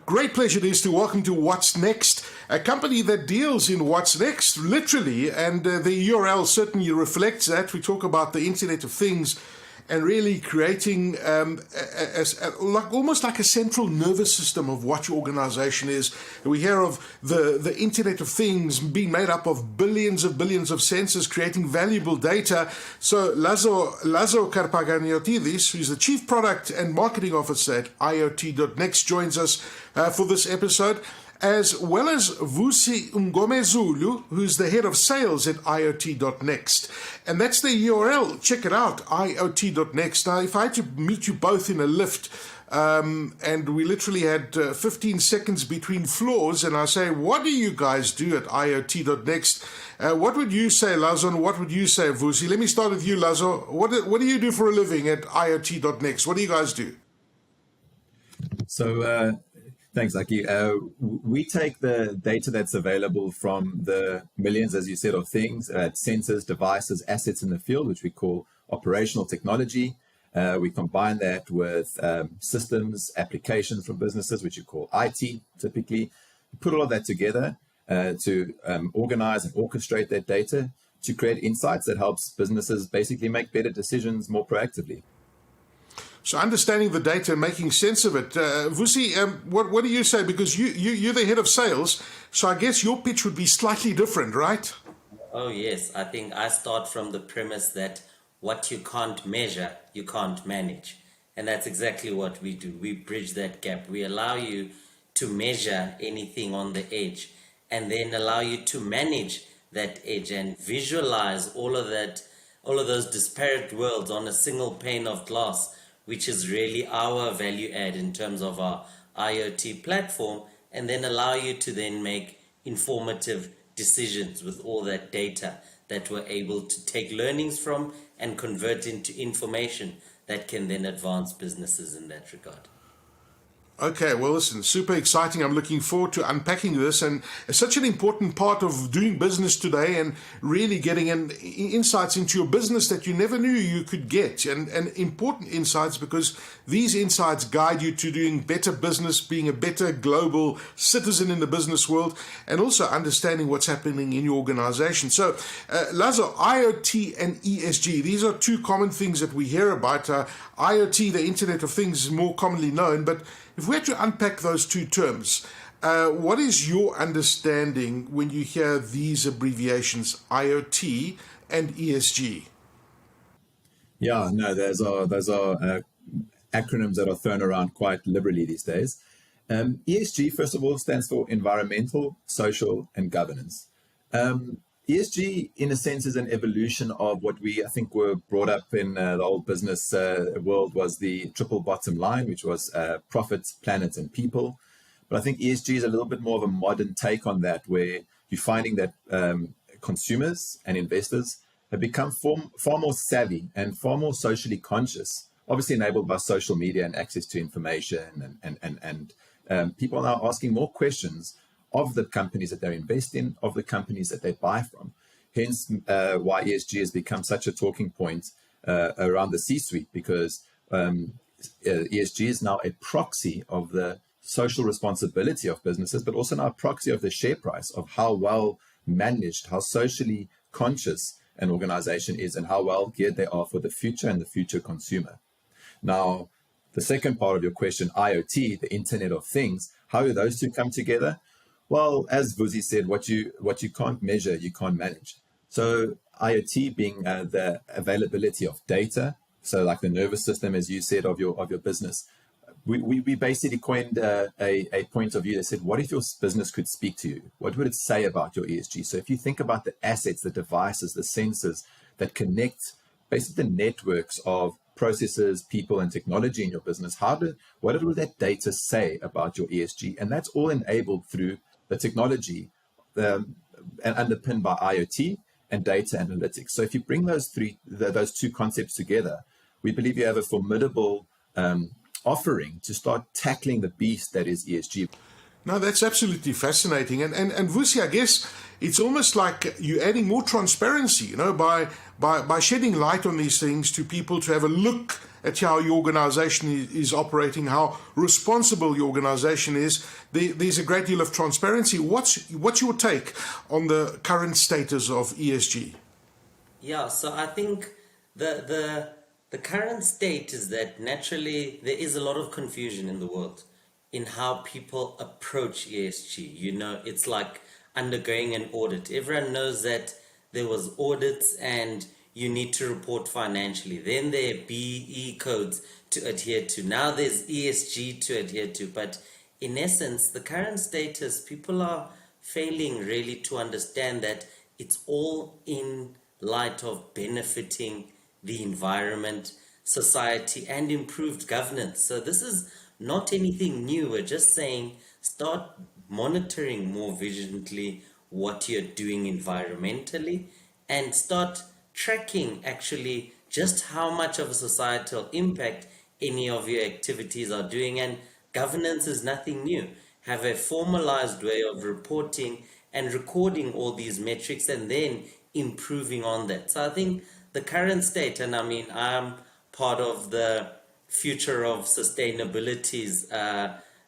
great pleasure it is to welcome to What's Next, a company that deals in what's next, literally, and the URL certainly reflects that. We talk about the Internet of Things and really creating almost like a central nervous system of what your organization is. We hear of the Internet of Things being made up of billions of sensors creating valuable data. So Lazo Karpaganiotidis, who's the Chief Product and Marketing Officer at IoT.nxt, joins us for this episode, as well as Vusi Ngomezulu, who's the head of sales at IoT.nxt. And that's the URL. Check it out, IoT.nxt. Now, if I had to meet you both in a lift, and we literally had 15 seconds between floors, and I say, what do you guys do at IoT.nxt? What would you say, Lazo, and what would you say, Vusi? Let me start with you, Lazo. What do you do for a living at IoT.nxt? What do you guys do? So, thanks, Aki. We take the data that's available from the millions, as you said, of things, sensors, devices, assets in the field, which we call operational technology. We combine that with systems, applications from businesses, which you call IT, typically. We put all of that together to organize and orchestrate that data to create insights that helps businesses basically make better decisions more proactively. So understanding the data and making sense of it. Vusi, what do you say? Because you're the head of sales, so I guess your pitch would be slightly different, right? Oh, yes. I think I start from the premise that what you can't measure, you can't manage. And that's exactly what we do. We bridge that gap. We allow you to measure anything on the edge and then allow you to manage that edge and visualize all of those disparate worlds on a single pane of glass, which is really our value add in terms of our IoT platform, and then allow you to then make informative decisions with all that data that we're able to take learnings from and convert into information that can then advance businesses in that regard. Okay, well, listen, super exciting. I'm looking forward to unpacking this, and it's such an important part of doing business today and really getting insights into your business that you never knew you could get, and important insights, because these insights guide you to doing better business, being a better global citizen in the business world, and also understanding what's happening in your organization. So, Lazo, IoT and ESG, these are two common things that we hear about. IoT, the Internet of Things, is more commonly known, but if we had to unpack those two terms, what is your understanding when you hear these abbreviations, IoT and ESG? Yeah, no, those are acronyms that are thrown around quite liberally these days. ESG, first of all, stands for environmental, social, and governance. ESG, in a sense, is an evolution of what I think were brought up in the old business world, was the triple bottom line, which was profits, planet, and people. But I think ESG is a little bit more of a modern take on that, where you're finding that consumers and investors have become far more savvy and far more socially conscious, obviously enabled by social media and access to information, and people are now asking more questions of the companies that they invest in, of the companies that they buy from. Hence why ESG has become such a talking point around the C-suite, because ESG is now a proxy of the social responsibility of businesses, but also now a proxy of the share price, of how well managed, how socially conscious an organization is, and how well geared they are for the future and the future consumer. Now, the second part of your question, IoT, the Internet of Things, how do those two come together? Well, as Vusi said, what you can't measure, you can't manage. So IoT being the availability of data, so like the nervous system, as you said, of your business. We basically coined a point of view that said, what if your business could speak to you? What would it say about your ESG? So if you think about the assets, the devices, the sensors that connect basically the networks of processes, people, and technology in your business, what will that data say about your ESG? And that's all enabled through the technology and underpinned by IoT and data analytics. So if you bring those two concepts together, we believe you have a formidable offering to start tackling the beast that is ESG. No, that's absolutely fascinating. And Vusi, I guess it's almost like you're adding more transparency, by shedding light on these things to people to have a look at how your organization is operating, how responsible your organization is. There's a great deal of transparency. What's your take on the current status of ESG? Yeah, so I think the current state is that naturally there is a lot of confusion in the world in how people approach ESG. You know, it's like undergoing an audit. Everyone knows that there was audits and you need to report financially. Then there are BE codes to adhere to. Now there's ESG to adhere to. But in essence, the current status, people are failing really to understand that it's all in light of benefiting the environment, society, and improved governance. So this is not anything new. We're just saying start monitoring more vigilantly what you're doing environmentally and start tracking actually just how much of a societal impact any of your activities are doing. And governance is nothing new. Have a formalized way of reporting and recording all these metrics and then improving on that. So I think the current state, and I mean, I'm part of the Future of Sustainability's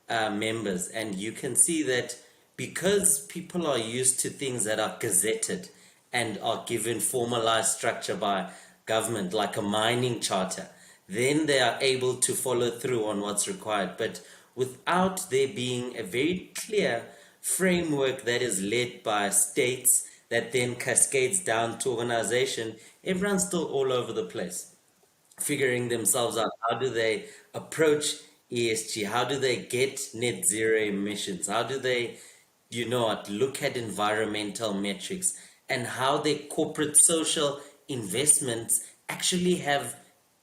members, and you can see that because people are used to things that are gazetted and are given formalized structure by government, like a mining charter, then they are able to follow through on what's required. But without there being a very clear framework that is led by states that then cascades down to organization, everyone's still all over the place, figuring themselves out. How do they approach ESG? How do they get net zero emissions? How do they, look at environmental metrics and how their corporate social investments actually have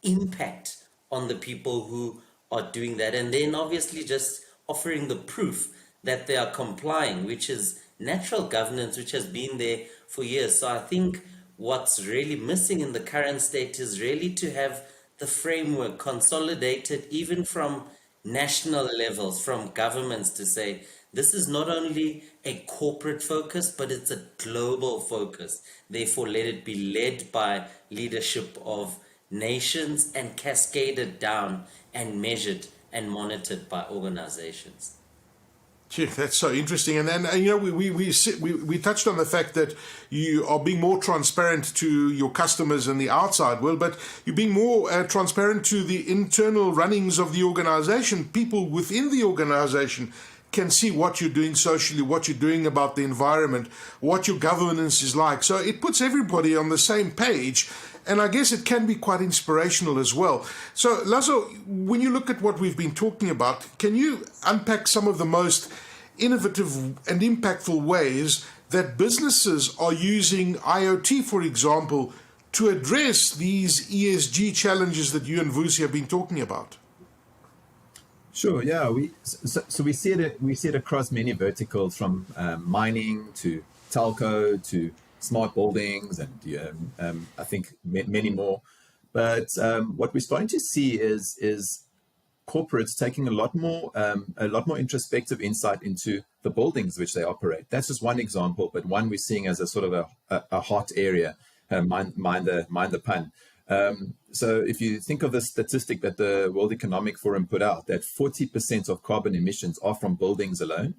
impact on the people who are doing that? And then obviously just offering the proof that they are complying, which is natural governance, which has been there for years. So I think what's really missing in the current state is really to have the framework consolidated even from national levels, from governments, to say this is not only a corporate focus, but it's a global focus. Therefore, let it be led by leadership of nations and cascaded down and measured and monitored by organizations. Gee, that's so interesting. And then, we touched on the fact that you are being more transparent to your customers and the outside world, but you're being more transparent to the internal runnings of the organization. People within the organization can see what you're doing socially, what you're doing about the environment, what your governance is like. So it puts everybody on the same page. And I guess it can be quite inspirational as well. So, Lazo, when you look at what we've been talking about, can you unpack some of the most innovative and impactful ways that businesses are using IoT, for example, to address these ESG challenges that you and Vusi have been talking about? Sure. Yeah. We see it across many verticals, from mining to telco to smart buildings, and I think many more. But what we're starting to see is corporates taking a lot more introspective insight into the buildings which they operate. That's just one example, but one we're seeing as a sort of a hot area. Mind the pun. So if you think of the statistic that the World Economic Forum put out, that 40% of carbon emissions are from buildings alone,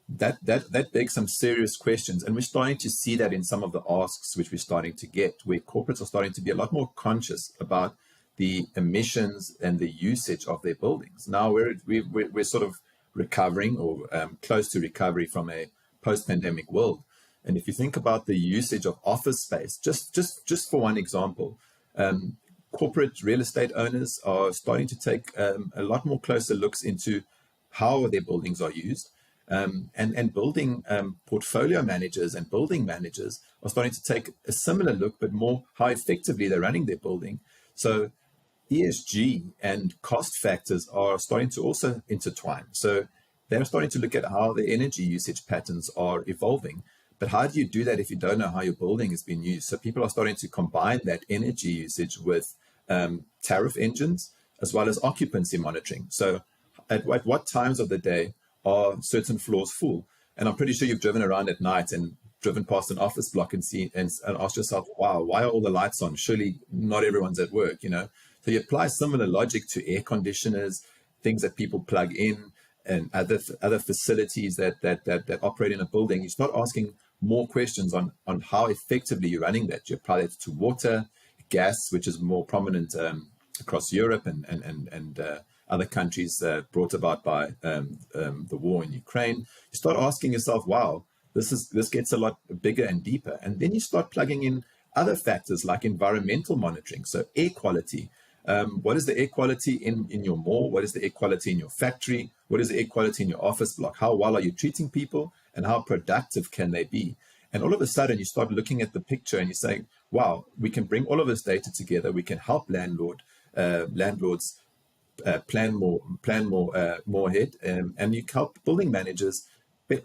that begs some serious questions. And we're starting to see that in some of the asks which we're starting to get, where corporates are starting to be a lot more conscious about the emissions and the usage of their buildings. Now we're sort of recovering, or close to recovery, from a post-pandemic world. And if you think about the usage of office space, just for one example, corporate real estate owners are starting to take a lot more closer looks into how their buildings are used. And building portfolio managers and building managers are starting to take a similar look, but more how effectively they're running their building. So ESG and cost factors are starting to also intertwine. So they're starting to look at how the energy usage patterns are evolving. But how do you do that if you don't know how your building is being used? So people are starting to combine that energy usage with tariff engines, as well as occupancy monitoring. So at what times of the day are certain floors full? And I'm pretty sure you've driven around at night and driven past an office block and asked yourself, wow, why are all the lights on? Surely not everyone's at work, So you apply similar logic to air conditioners, things that people plug in, and other facilities that operate in a building. You start asking more questions on how effectively you're running that. You apply it to water, gas, which is more prominent across Europe and other countries brought about by the war in Ukraine. You start asking yourself, wow, this gets a lot bigger and deeper. And then you start plugging in other factors like environmental monitoring. So air quality. What is the air quality in your mall? What is the air quality in your factory? What is the air quality in your office block? How well are you treating people? And how productive can they be? And all of a sudden, you start looking at the picture and you're saying, wow, we can bring all of this data together. We can help landlords plan more ahead, and you help building managers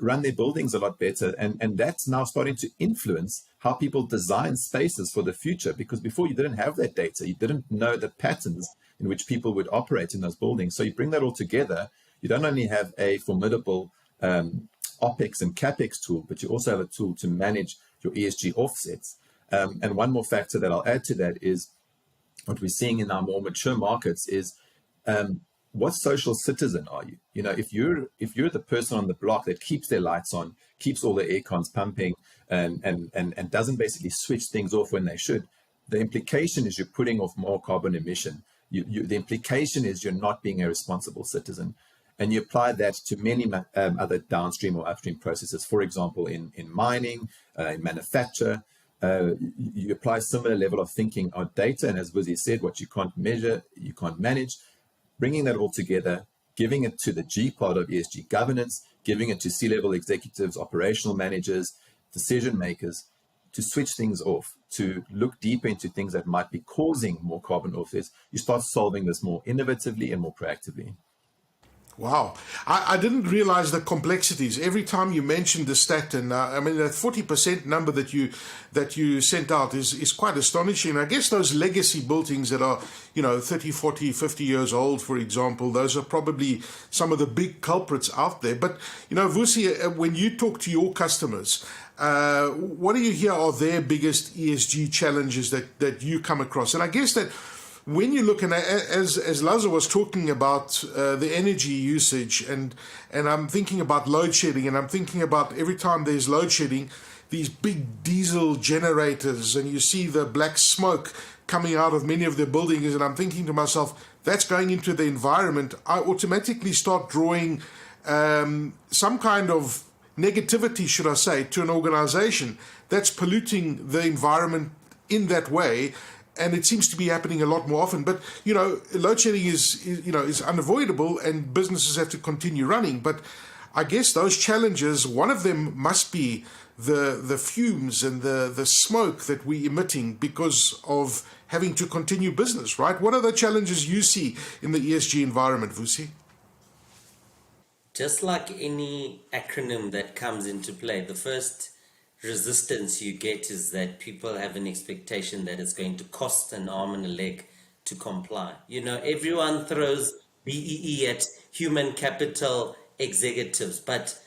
run their buildings a lot better. And that's now starting to influence how people design spaces for the future, because before you didn't have that data. You didn't know the patterns in which people would operate in those buildings. So you bring that all together. You don't only have a formidable OPEX and CAPEX tool, but you also have a tool to manage your ESG offsets. And one more factor that I'll add to that is what we're seeing in our more mature markets is what social citizen are you? You know, if you're the person on the block that keeps their lights on, keeps all the air cons pumping, and doesn't basically switch things off when they should, the implication is you're putting off more carbon emission. The implication is you're not being a responsible citizen. And you apply that to many other downstream or upstream processes. For example, in mining, in manufacture, you apply a similar level of thinking on data. And as Vusi said, what you can't measure, you can't manage. Bringing that all together, giving it to the G part of ESG governance, giving it to C-level executives, operational managers, decision makers, to switch things off, to look deeper into things that might be causing more carbon offsets. You start solving this more innovatively and more proactively. Wow. I didn't realize the complexities. Every time you mentioned the stat, and I mean, that 40% number that you sent out is quite astonishing. I guess those legacy buildings that are, 30, 40, 50 years old, for example, those are probably some of the big culprits out there. But, Vusi, when you talk to your customers, what do you hear are their biggest ESG challenges that you come across? And I guess that when you look, and as Lazo was talking about the energy usage, and I'm thinking about load shedding, and I'm thinking about every time there's load shedding, these big diesel generators, and you see the black smoke coming out of many of the buildings, and I'm thinking to myself, that's going into the environment. I automatically start drawing some kind of negativity, should I say, to an organization that's polluting the environment in that way. And it seems to be happening a lot more often. But, load shedding is unavoidable, and businesses have to continue running. But I guess those challenges, one of them must be the fumes and the smoke that we're emitting because of having to continue business, right? What are the challenges you see in the ESG environment, Vusi? Just like any acronym that comes into play, the first resistance you get is that people have an expectation that it's going to cost an arm and a leg to comply. Everyone throws BEE at human capital executives, but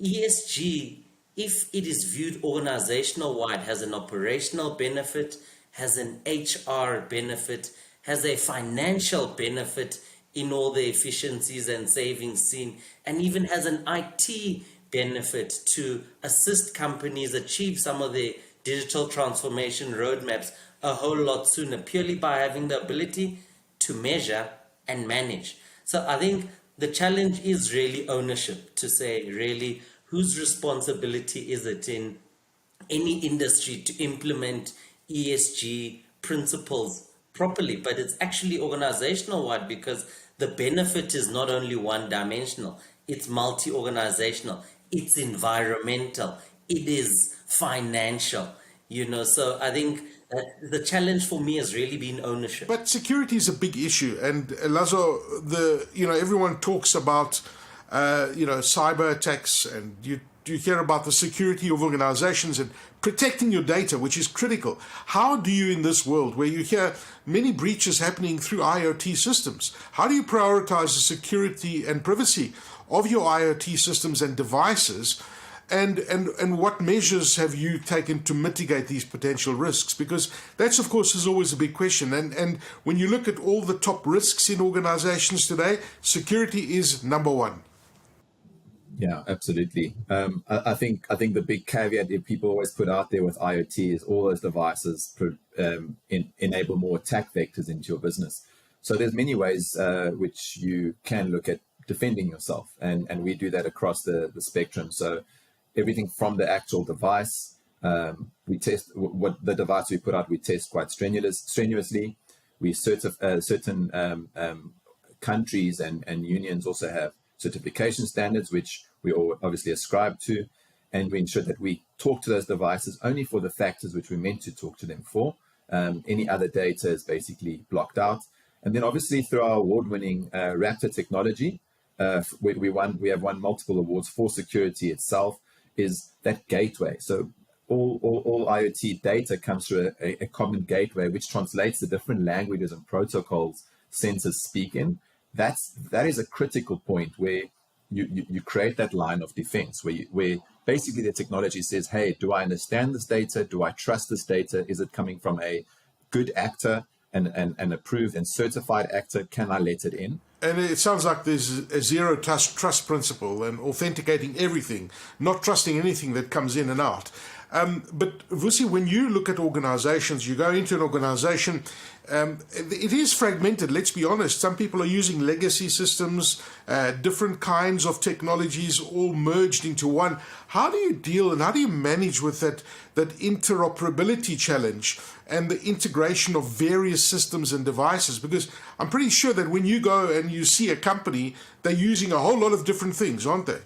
ESG, if it is viewed organizational wide, has an operational benefit, has an HR benefit, has a financial benefit in all the efficiencies and savings seen, and even has an IT benefit to assist companies achieve some of their digital transformation roadmaps a whole lot sooner, purely by having the ability to measure and manage. So I think the challenge is really ownership, to say really whose responsibility is it in any industry to implement ESG principles properly, but it's actually organizational wide, because the benefit is not only one dimensional, it's multi-organizational. It's environmental, it is financial, so I think the challenge for me has really been ownership. But security is a big issue, and Lazo, everyone talks about cyber attacks, and you hear about the security of organizations and protecting your data, which is critical. How do you, in this world where you hear many breaches happening through IoT systems, how do you prioritize the security and privacy of your IoT systems and devices And what measures have you taken to mitigate these potential risks? Because that's, of course, is always a big question. And when you look at all the top risks in organizations today, security is number one. Yeah, absolutely. I think the big caveat that people always put out there with IoT is all those devices enable more attack vectors into your business. So there's many ways which you can look at defending yourself, and we do that across the spectrum. So everything from the actual device, we test what the device we put out. We test quite strenuously. We certain countries and unions also have certification standards, which we all obviously ascribe to, and we ensure that we talk to those devices only for the factors which we're meant to talk to them for. Any other data is basically blocked out. And then obviously through our award-winning Raptor technology, we have won multiple awards for security itself, is that gateway. So all IoT data comes through a common gateway, which translates the different languages and protocols sensors speak in. That is a critical point where you create that line of defense, where basically the technology says, hey, do I understand this data? Do I trust this data? Is it coming from a good actor, an approved and certified actor? Can I let it in? And it sounds like there's a zero trust principle and authenticating everything, not trusting anything that comes in and out. But Vusi, when you look at organizations, you go into an organization, it is fragmented, let's be honest. Some people are using legacy systems, different kinds of technologies all merged into one. How do you deal and how do you manage with that interoperability challenge and the integration of various systems and devices? Because I'm pretty sure that when you go and you see a company, they're using a whole lot of different things, aren't they?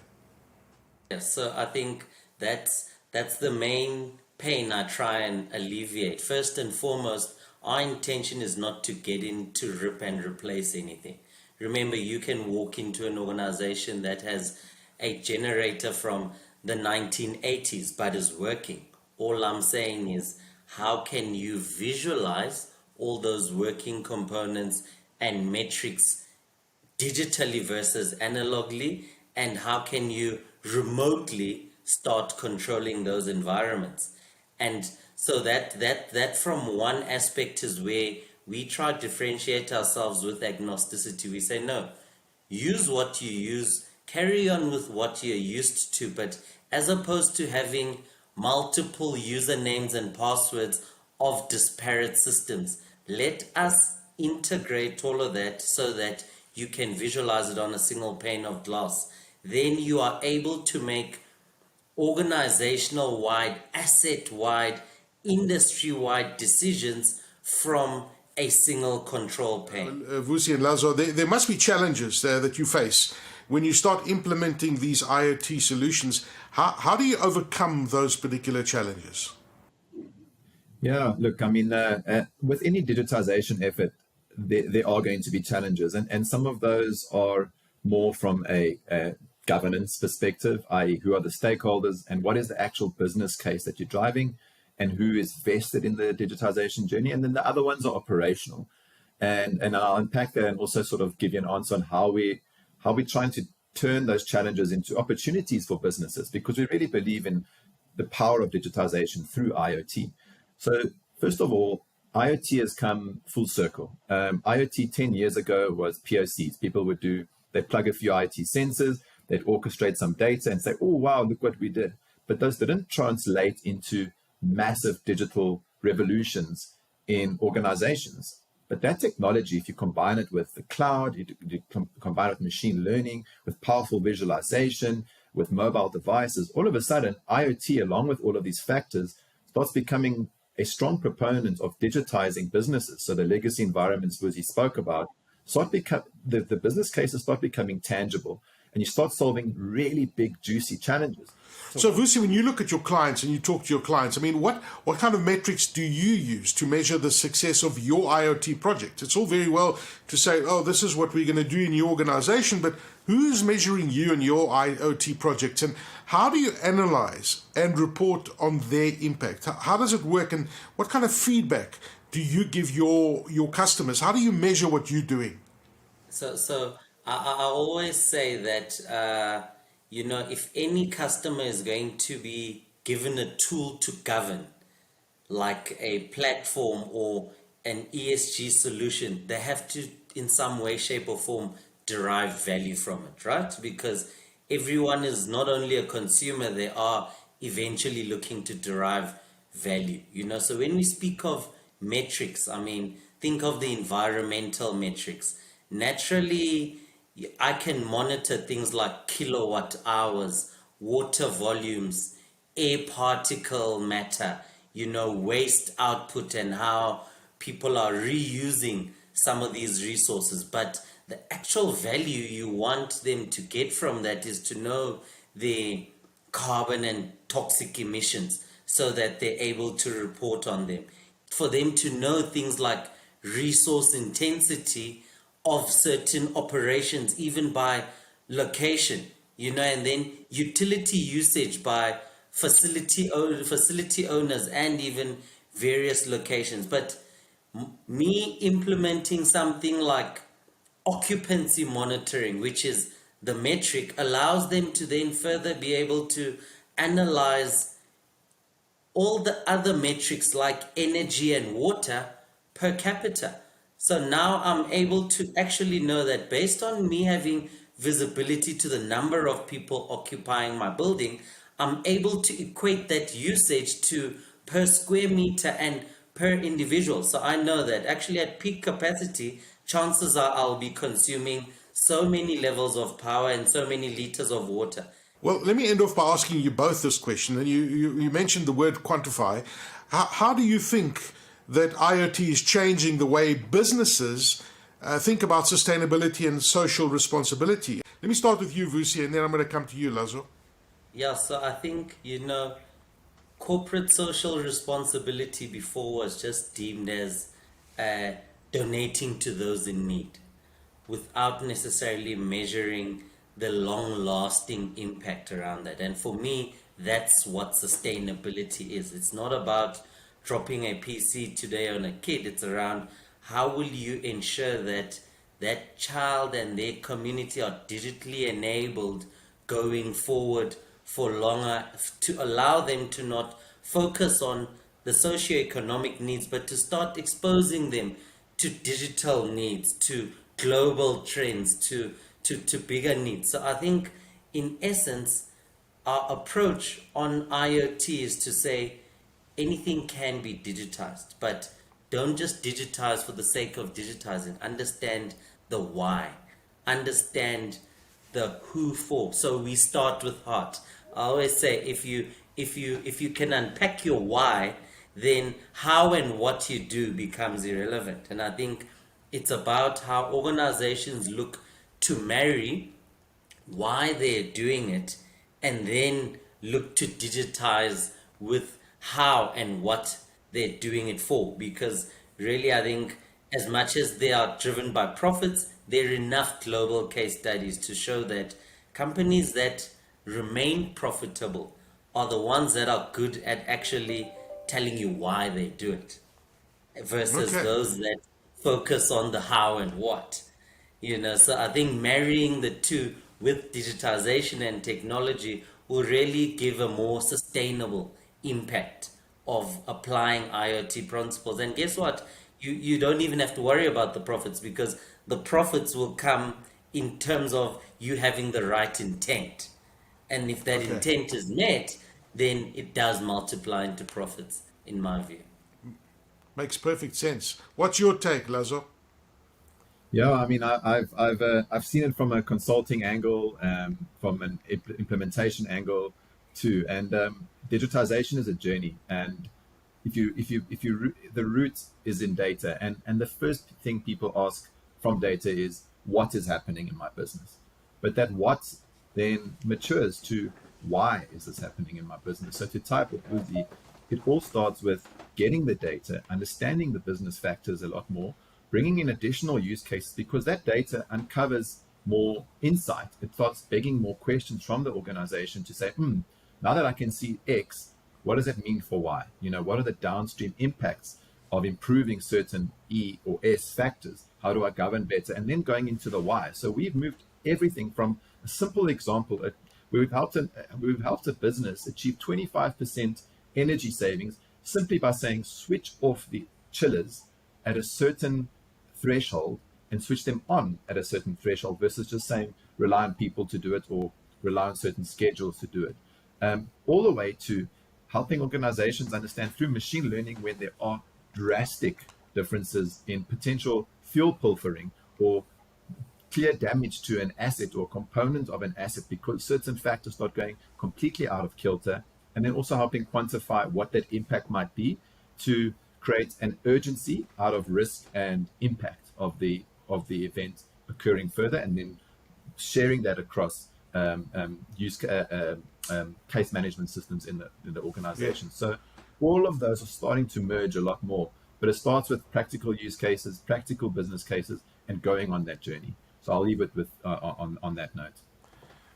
Yes, so I think that's the main pain I try and alleviate. First and foremost, our intention is not to get in to rip and replace anything. Remember, you can walk into an organization that has a generator from the 1980s but is working. All I'm saying is, how can you visualize all those working components and metrics digitally versus analogly, and how can you remotely start controlling those environments? And so that from one aspect is where we try to differentiate ourselves with agnosticity. We say, no, use what you use, carry on with what you're used to, but as opposed to having multiple usernames and passwords of disparate systems, let us integrate all of that so that you can visualize it on a single pane of glass. Then you are able to make organizational wide, asset wide, industry wide decisions from a single control pane. Vusi and Lazo, there must be challenges that you face when you start implementing these IoT solutions. How do you overcome those particular challenges? Yeah, look, I mean, with any digitization effort, there are going to be challenges, and some of those are more from a governance perspective, i.e. who are the stakeholders and what is the actual business case that you're driving and who is vested in the digitization journey. And then the other ones are operational. And I'll unpack that and also sort of give you an answer on how we're trying to turn those challenges into opportunities for businesses, because we really believe in the power of digitization through IoT. So first of all, IoT has come full circle. IoT 10 years ago was POCs. People they'd plug a few IoT sensors, they'd orchestrate some data and say, oh, wow, look what we did. But those didn't translate into massive digital revolutions in organizations. But that technology, if you combine it with the cloud, you combine it with machine learning, with powerful visualization, with mobile devices, all of a sudden, IoT, along with all of these factors, starts becoming a strong proponent of digitizing businesses. So the legacy environments Vusi spoke about, the business cases start becoming tangible, and you start solving really big, juicy challenges. So Vusi, when you look at your clients and you talk to your clients, I mean, what kind of metrics do you use to measure the success of your IoT project? It's all very well to say, oh, this is what we're going to do in your organization, but who's measuring you and your IoT projects, and how do you analyze and report on their impact? How does it work, and what kind of feedback do you give your customers? How do you measure what you're doing? So I always say that if any customer is going to be given a tool to govern, like a platform or an ESG solution, they have to, in some way, shape, or form, derive value from it, right? Because everyone is not only a consumer, they are eventually looking to derive value. So when we speak of metrics, I mean, think of the environmental metrics. Naturally, I can monitor things like kilowatt hours, water volumes, air particle matter, waste output, and how people are reusing some of these resources. But the actual value you want them to get from that is to know the carbon and toxic emissions so that they're able to report on them. For them to know things like resource intensity of certain operations, even by location, and then utility usage by facility owners and even various locations. But me implementing something like occupancy monitoring, which is the metric, allows them to then further be able to analyze all the other metrics like energy and water per capita. So now I'm able to actually know that based on me having visibility to the number of people occupying my building, I'm able to equate that usage to per square meter and per individual. So I know that actually at peak capacity, chances are I'll be consuming so many levels of power and so many liters of water. Well, let me end off by asking you both this question. And you mentioned the word quantify. How do you think that IoT is changing the way businesses think about sustainability and social responsibility? Let me start with you, Vusi, and then I'm going to come to you, Lazo. Yeah, so I think, corporate social responsibility before was just deemed as donating to those in need without necessarily measuring the long lasting impact around that. And for me, that's what sustainability is. It's not about dropping a PC today on a kid, it's around how will you ensure that that child and their community are digitally enabled going forward for longer, to allow them to not focus on the socioeconomic needs, but to start exposing them to digital needs, to global trends, to bigger needs. So I think, in essence, our approach on IoT is to say anything can be digitized, but don't just digitize for the sake of digitizing. Understand the why, understand the who for. So we start with heart. I always say if you can unpack your why, then how and what you do becomes irrelevant. And I think it's about how organizations look to marry why they're doing it and then look to digitize with how and what they're doing it for. Because really, I think as much as they are driven by profits, there are enough global case studies to show that companies that remain profitable are the ones that are good at actually telling you why they do it versus Okay. those that focus on the how and what. So I think marrying the two with digitization and technology will really give a more sustainable impact of applying IoT principles. And guess what? You don't even have to worry about the profits, because the profits will come in terms of you having the right intent. And if that Okay. intent is met, then it does multiply into profits, in my view. Makes perfect sense. What's your take, Lazo? Yeah, I mean, I've seen it from a consulting angle, from an implementation angle too, and digitization is a journey. And the root is in data, and the first thing people ask from data is what is happening in my business, but that what then matures to why is this happening in my business. So to type with Uzi, it all starts with getting the data, understanding the business factors a lot more, bringing in additional use cases, because that data uncovers more insight. It starts begging more questions from the organization to say, now that I can see X, what does it mean for Y? What are the downstream impacts of improving certain E or S factors? How do I govern better? And then going into the why. So we've moved everything from a simple example, we've helped a business achieve 25% energy savings simply by saying switch off the chillers at a certain threshold and switch them on at a certain threshold versus just saying rely on people to do it or rely on certain schedules to do it. All the way to helping organizations understand through machine learning when there are drastic differences in potential fuel pilfering or clear damage to an asset or component of an asset because certain factors start going completely out of kilter, and then also helping quantify what that impact might be to create an urgency out of risk and impact of the event occurring further, and then sharing that across case management systems in the organization. Yeah. So all of those are starting to merge a lot more, but it starts with practical use cases, practical business cases, and going on that journey. So I'll leave it with on that note.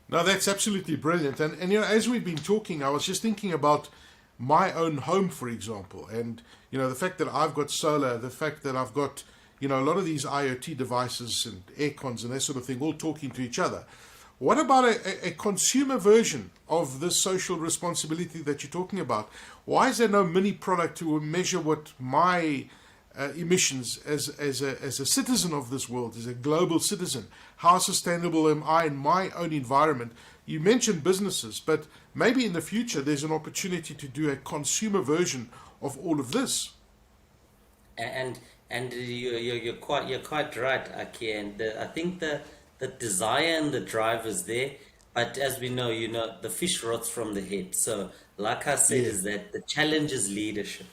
No, that's absolutely brilliant. And as we've been talking, I was just thinking about my own home, for example, and the fact that I've got solar, the fact that I've got a lot of these IoT devices and aircons and that sort of thing all talking to each other. What about a consumer version of this social responsibility that you're talking about? Why is there no mini product to measure what my emissions as a citizen of this world, as a global citizen? How sustainable am I in my own environment? You mentioned businesses, but maybe in the future there's an opportunity to do a consumer version of all of this. And you're quite right, Aki. And I think the desire and the drive is there, but as we know, the fish rots from the head. So, like I said, is that the challenge is leadership.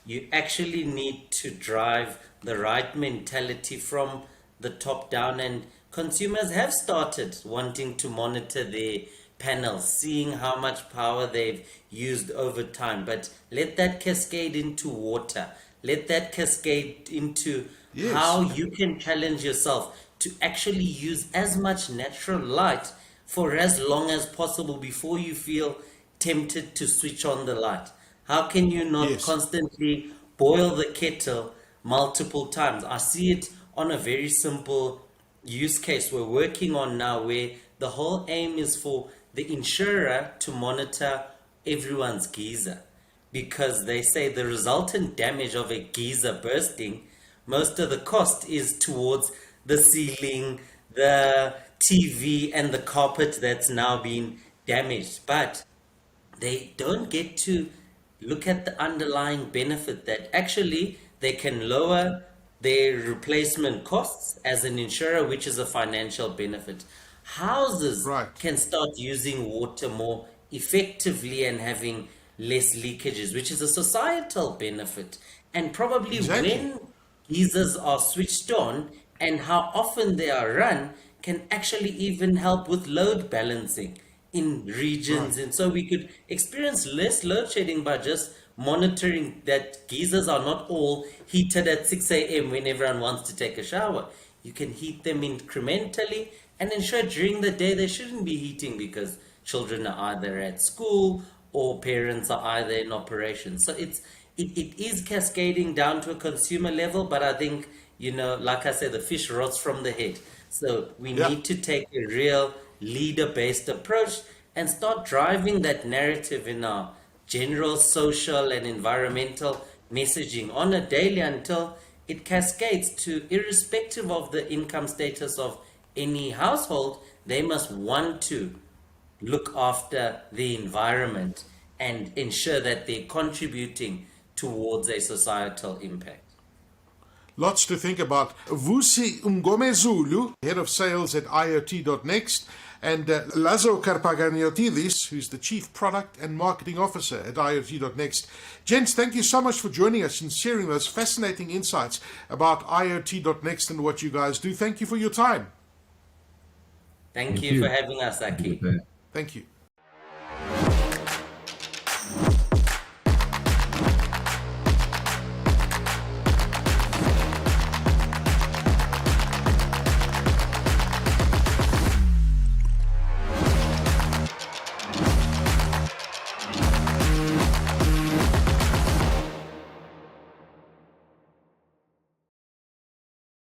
You actually need to drive the right mentality from the top down, and consumers have started wanting to monitor their panels, seeing how much power they've used over time. But let that cascade into water. Let that cascade into how you can challenge yourself to actually use as much natural light for as long as possible before you feel tempted to switch on the light. How can you not constantly boil the kettle multiple times? I see it on a very simple use case we're working on now, where the whole aim is for the insurer to monitor everyone's geyser, because they say the resultant damage of a geyser bursting, most of the cost is towards the ceiling, the TV, and the carpet that's now been damaged. But they don't get to look at the underlying benefit that actually they can lower their replacement costs as an insurer, which is a financial benefit. Houses can start using water more effectively and having less leakages, which is a societal benefit. And probably when geysers are switched on and how often they are run can actually even help with load balancing in regions. And so we could experience less load shedding by just monitoring that geysers are not all heated at 6 a.m. when everyone wants to take a shower. You can heat them incrementally and ensure during the day they shouldn't be heating because children are either at school or parents are either in operation. So it is cascading down to a consumer level, but I think, like I said, the fish rots from the head. So we need to take a real leader-based approach and start driving that narrative in our general social and environmental messaging on a daily until it cascades to, irrespective of the income status of any household, they must want to look after the environment and ensure that they're contributing towards a societal impact. Lots to think about. Vusi Ngomezulu, head of sales at IoT.nxt, and Lazo Karpaganiotis, who's the chief product and marketing officer at IoT.nxt. Gents, thank you so much for joining us and sharing those fascinating insights about IoT.nxt and what you guys do. Thank you for your time. Thank you for having us, Aki. Thank you.